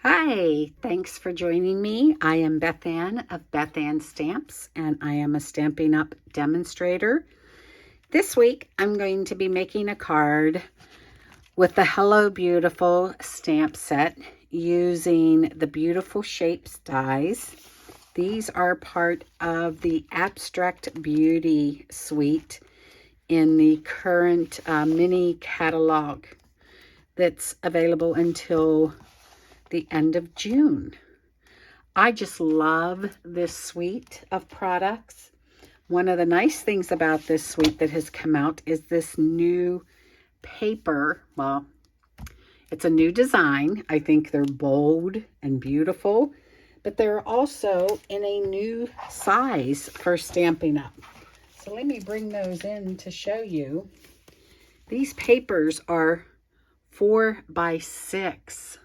Hi, thanks for joining me. I am Beth Ann of Beth Ann Stamps, and I am a Stampin' Up! Demonstrator. This week, I'm going to be making a card with the Hello Beautiful stamp set using the Beautiful Shapes dies. These are part of the Abstract Beauty suite in the current mini catalog that's available until the end of June. I just love this suite of products. One of the nice things about this suite that has come out is this new paper. Well, it's a new design. I think they're bold and beautiful, but they're also in a new size for Stampin' Up! So let me bring those in to show you. These papers are 4 by 6.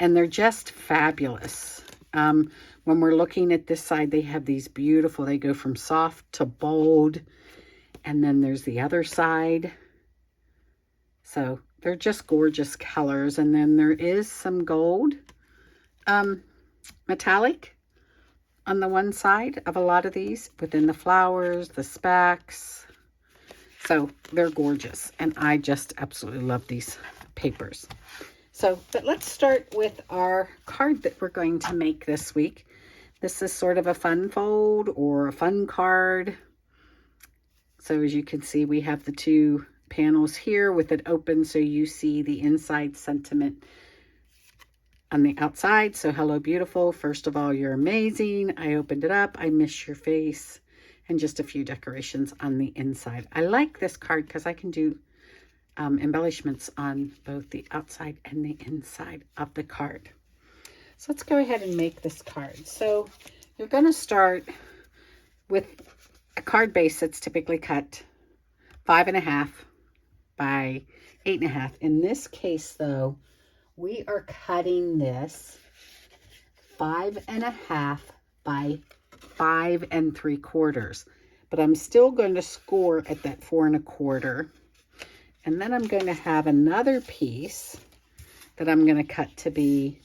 And they're just fabulous. When we're looking at this side, they have these beautiful, they go from soft to bold. And then there's the other side. So they're just gorgeous colors. And then there is some gold metallic on the one side of a lot of these within the flowers, the specks. So they're gorgeous. And I just absolutely love these papers. But let's start with our card that we're going to make this week. This is sort of a fun fold or a fun card. So as you can see, we have the two panels here with it open so you see the inside sentiment on the outside. So hello, beautiful. First of all, you're amazing. I opened it up. I miss your face. And just a few decorations on the inside. I like this card because I can do embellishments on both the outside and the inside of the card. So let's go ahead and make this card. So you're going to start with a card base that's typically cut 5.5 by 8.5. In this case, though, we are cutting this 5.5 by 5 3/4. But I'm still going to score at that 4 1/4. And then I'm going to have another piece that I'm going to cut to be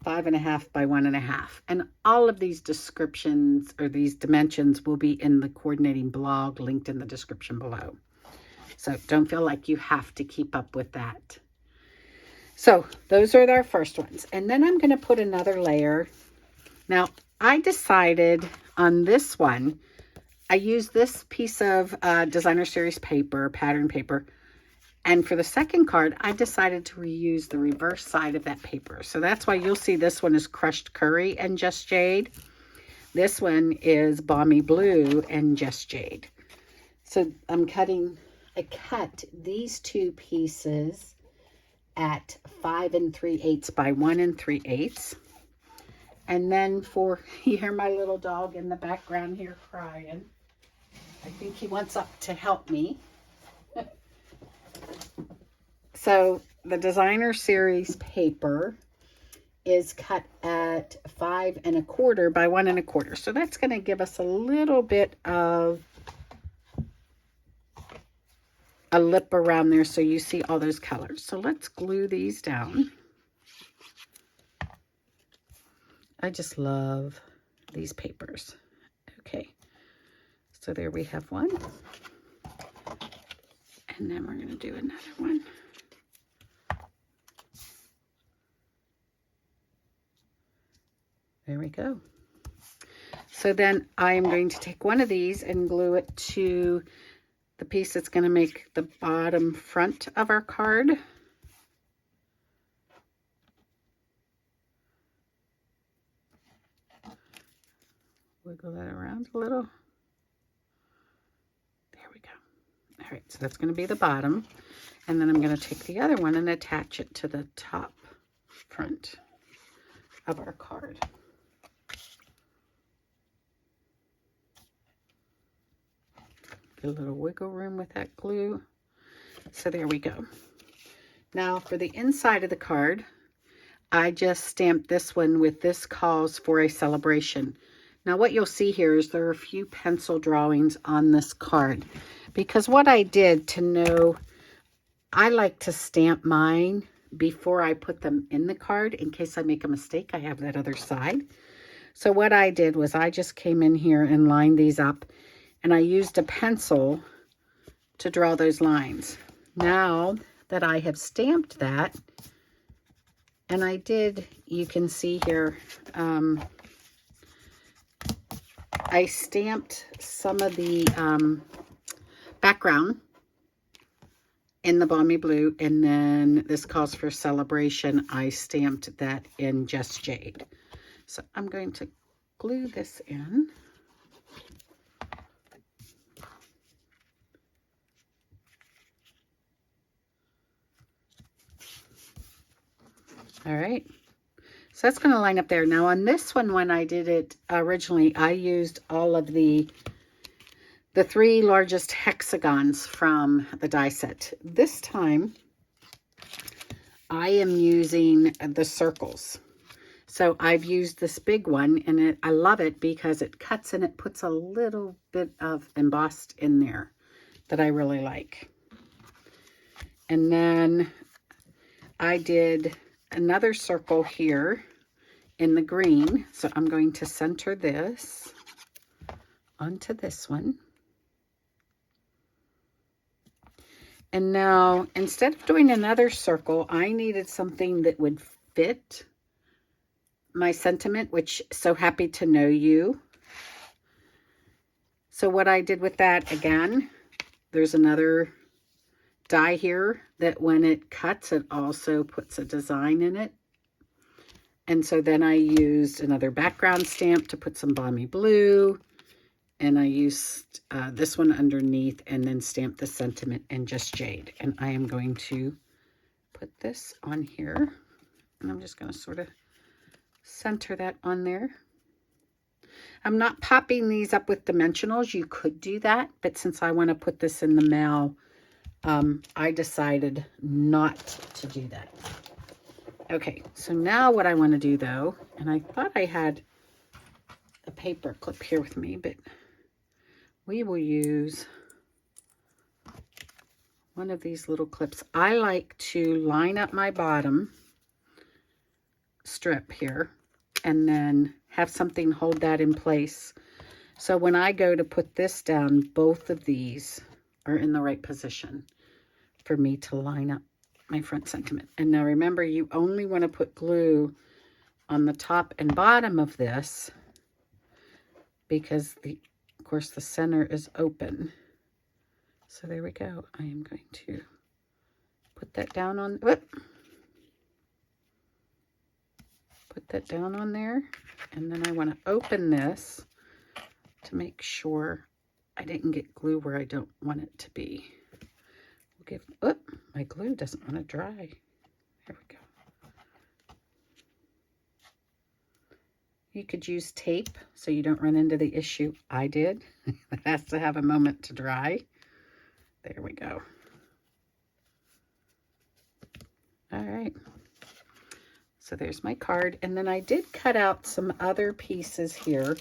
5.5 by 1.5. And all of these descriptions or these dimensions will be in the coordinating blog linked in the description below. So don't feel like you have to keep up with that. So those are our first ones. And then I'm going to put another layer. Now I decided on this one, I used this piece of designer series paper, pattern paper. And for the second card, I decided to reuse the reverse side of that paper. So that's why you'll see this one is Crushed Curry and Just Jade. This one is Balmy Blue and Just Jade. So I cut these two pieces at 5 3/8 by 1 3/8. And then you hear my little dog in the background here crying. I think he wants up to help me. So the designer series paper is cut at 5 1/4 by 1 1/4. So that's going to give us a little bit of a lip around there so you see all those colors. So let's glue these down. I just love these papers. Okay, so there we have one. And then we're going to do another one. There we go. So then I am going to take one of these and glue it to the piece that's going to make the bottom front of our card. Wiggle that around a little. There we go. All right, so that's going to be the bottom. And then I'm going to take the other one and attach it to the top front of our card. Get a little wiggle room with that glue. So there we go. Now for the inside of the card, I just stamped this one with "This calls for a celebration." Now what you'll see here is there are a few pencil drawings on this card, because what I did to know, I like to stamp mine before I put them in the card. In case I make a mistake, I have that other side. So what I did was I just came in here and lined these up, and I used a pencil to draw those lines. Now that I have stamped that, and I did, you can see here, I stamped some of the background in the Balmy Blue, and then this calls for celebration. I stamped that in Just Jade. So I'm going to glue this in. All right. So that's going to line up there. Now on this one, when I did it originally, I used all of the 3 largest hexagons from the die set. This time, I am using the circles. So I've used this big one, and I love it because it cuts and it puts a little bit of embossed in there that I really like. And then I did another circle here in the green. So I'm going to center this onto this one. And now, instead of doing another circle, I needed something that would fit my sentiment, which so happy to know you. So what I did with that, again, there's another die here that when it cuts, it also puts a design in it. And so then I used another background stamp to put some Balmy Blue. And I used this one underneath and then stamped the sentiment in Just Jade. And I am going to put this on here. And I'm just going to sort of center that on there. I'm not popping these up with dimensionals. You could do that. But since I want to put this in the mail, I decided not to do that. Okay, so now what I want to do though, and I thought I had a paper clip here with me, but we will use one of these little clips. I like to line up my bottom strip here and then have something hold that in place. So when I go to put this down, both of these are in the right position for me to line up my front sentiment. And now remember, you only want to put glue on the top and bottom of this because of course the center is open. So there we go. I am going to put that down on, put that down on there. And then I want to open this to make sure I didn't get glue where I don't want it to be. My glue doesn't want to dry. There we go. You could use tape so you don't run into the issue I did. It has to have a moment to dry. There we go. All right. So there's my card. And then I did cut out some other pieces here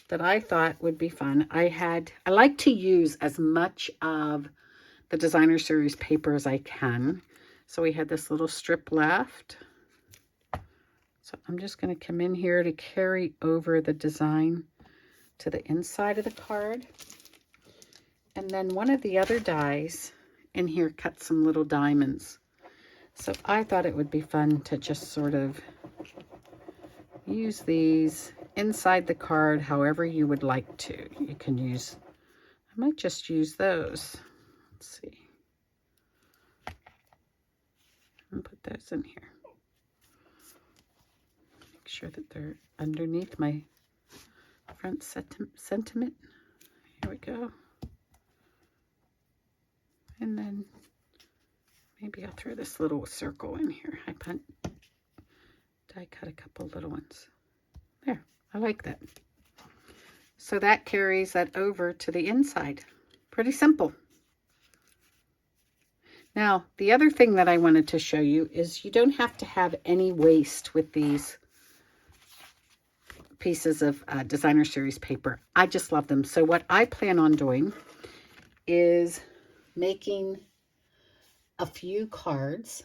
that I thought would be fun. I like to use as much of the designer series paper as I can. So we had this little strip left. So I'm just going to come in here to carry over the design to the inside of the card. And then one of the other dies in here cut some little diamonds. So I thought it would be fun to just sort of use these inside the card however you would like to. You can use, I might just use those. Let's see. And put those in here. Make sure that they're underneath my front sentiment. Here we go. And then maybe I'll throw this little circle in here. I die cut a couple little ones. There, I like that. So that carries that over to the inside. Pretty simple. Now, the other thing that I wanted to show you is you don't have to have any waste with these pieces of designer series paper. I just love them. So what I plan on doing is making a few cards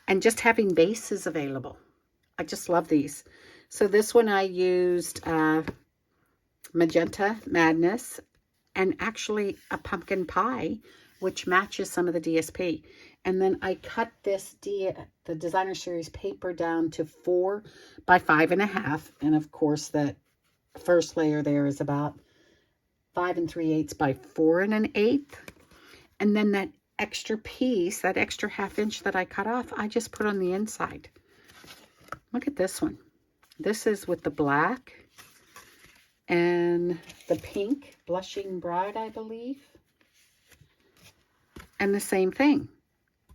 and just having bases available. I just love these. So this one I used Magenta Madness and actually a pumpkin pie, which matches some of the DSP. And then I cut this the Designer Series paper down to 4 by 5.5. And of course that first layer there is about 5 3/8 by 4 1/8. And then that extra piece, that extra 1/2 inch that I cut off, I just put on the inside. Look at this one. This is with the black and the pink, Blushing Bride, I believe. And the same thing.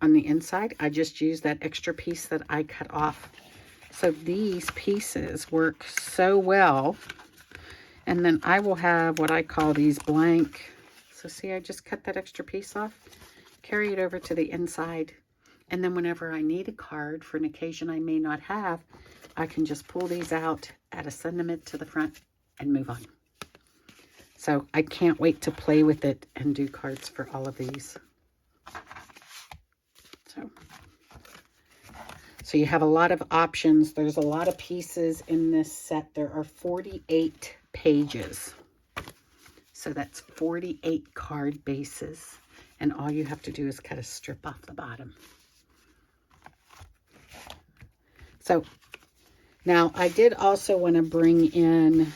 On the inside, I just used that extra piece that I cut off. So these pieces work so well. And then I will have what I call these blank. So see, I just cut that extra piece off, carry it over to the inside. And then whenever I need a card for an occasion I may not have, I can just pull these out, add a sentiment to the front, and move on. So I can't wait to play with it and do cards for all of these. So you have a lot of options. There's a lot of pieces in this set. There are 48 pages. So that's 48 card bases. And all you have to do is cut a strip off the bottom. So now I did also want to bring in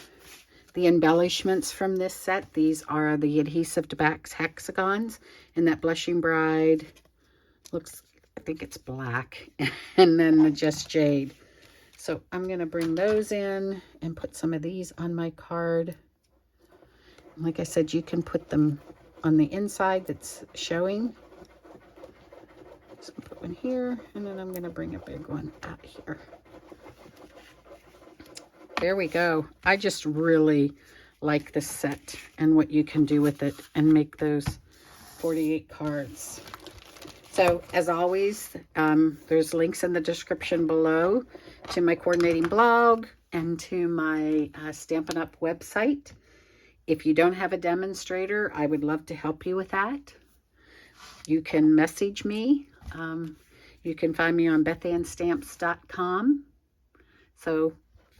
the embellishments from this set. These are the adhesive to backs hexagons. And that Blushing Bride looks, I think it's black. And then the Just Jade. So I'm going to bring those in and put some of these on my card. Like I said, you can put them on the inside that's showing. So I'll put one here, and then I'm going to bring a big one out here. There we go. I just really like this set and what you can do with it and make those 48 cards. So as always, there's links in the description below to my coordinating blog and to my Stampin' Up! Website. If you don't have a demonstrator, I would love to help you with that. You can message me. You can find me on bethannstamps.com. So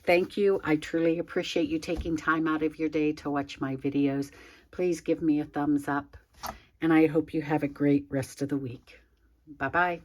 thank you. I truly appreciate you taking time out of your day to watch my videos. Please give me a thumbs up. And I hope you have a great rest of the week. Bye-bye.